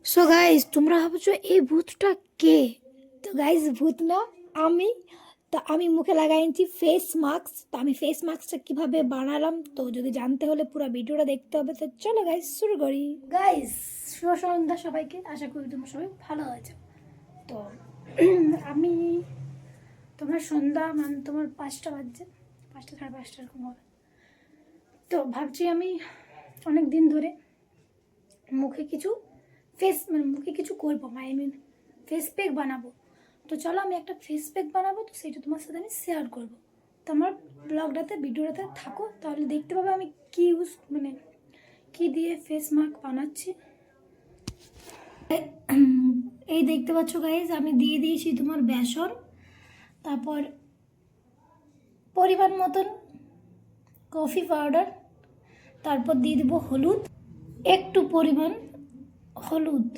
So guys তোমরা ভাবছো এই ভূতটা কে? তো গাইজ ভূত না, আমি। তো আমি মুখে লাগাইছি ফেস মাস্ক। তো আমি ফেস মাস্কটা কিভাবে বানালাম তো যদি জানতে হলে পুরো ভিডিওটা দেখতে হবে। তো চলো গাইজ শুরু করি। গাইজ শুভ সন্ধ্যা সবাইকে, আশা করি তোমরা সবাই ভালো আছো। তো আমি তোমার সন্ধ্যা মানে তোমার 5টা বাজছে, 5টা সাড়ে 5টা এরকম হবে। তো ভাবছি আমি অনেক দিন ধরে মুখে কিছু মুখে কিছু করবো, আই মিন ফেস প্যাক বানাবো। তো চলো আমি একটা ফেস প্যাক বানাবো, তো সেটা তোমার সাথে আমি শেয়ার করবো। তো আমার ব্লগটাতে ভিডিওটাতে থাকো, তাহলে দেখতে পাবে আমি কী ইউজ কী দিয়ে ফেস মাস্ক বানাচ্ছি। এই দেখতে পাচ্ছ গাইজ, আমি দিয়ে দিয়েছি তোমার বেসন, তারপর পরিমাণ মতন কফি পাউডার, তারপর দিয়ে দেবো হলুদ, একটু পরিমাণ হলুদ।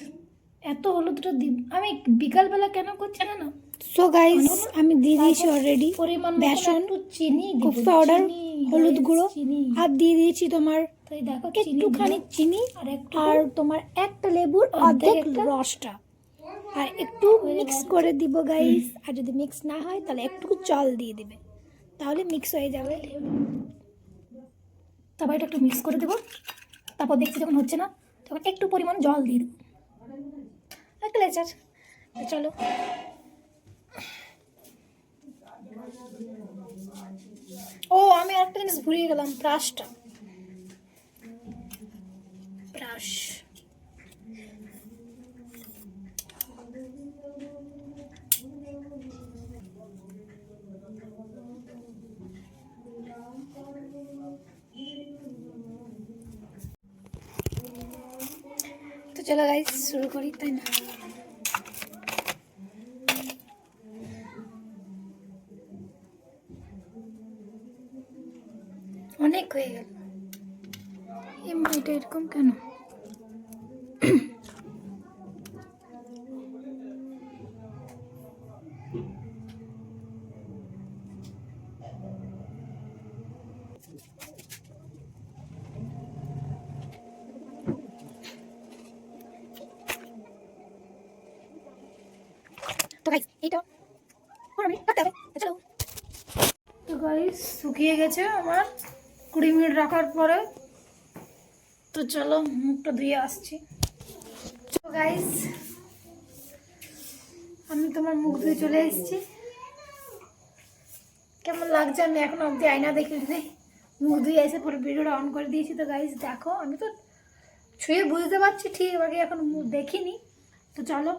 এত হলুদটা দিব আমি বিকালবেলা কেন করছি না। সো গাইস আমি দিয়ে দিয়েছি অলরেডি পরিমাণ বেসন, চিনি, কফি পাউডার, হলুদ গুঁড়ো, আর দিয়ে দিয়েছি তোমার দেখো একটুখানি চিনি আর তোমার একটা লেবুর অর্ধেক রসটা, আর একটু মিক্স করে দিব গাইস। আর যদি মিক্স না হয় তাহলে একটু জল দিয়ে দিবে, তাহলে মিক্স হয়ে যাবে। তারপর এটা একটু মিক্স করে দেবো। তারপর দেখছি যখন হচ্ছে না তখন একটু পরিমাণ জল দিয়ে দেবো, একটা লেচার। চলো ও আমি একটা জিনিস ভুলিয়ে গেলাম, ব্রাশটা, ব্রাশ। তো চলো গাইস শুরু করি, তাই না? অনেক হয়ে গেল, এটা এরকম কেন? তো গাইস এইটা আমি রাখতে হবে। চলো তো গাইস শুকিয়ে গেছে আমার 20 মিনিট রাখার পরে। তো চলো মুখটা ধুয়ে আসছি। তো গাইস আমি তোমার মুখ ধুয়ে চলে এসেছি। কেমন লাগছে আমি এখনো অবধি আয়না দেখি নেই, মুখ ধুয়ে এসে পরে ভিডিওটা অন করে দিয়েছি। তো গাইস দেখো আমি তো ছুঁয়ে বুঝতে পারছি ঠিক, আগে এখন মুখ দেখিনি। তো চলো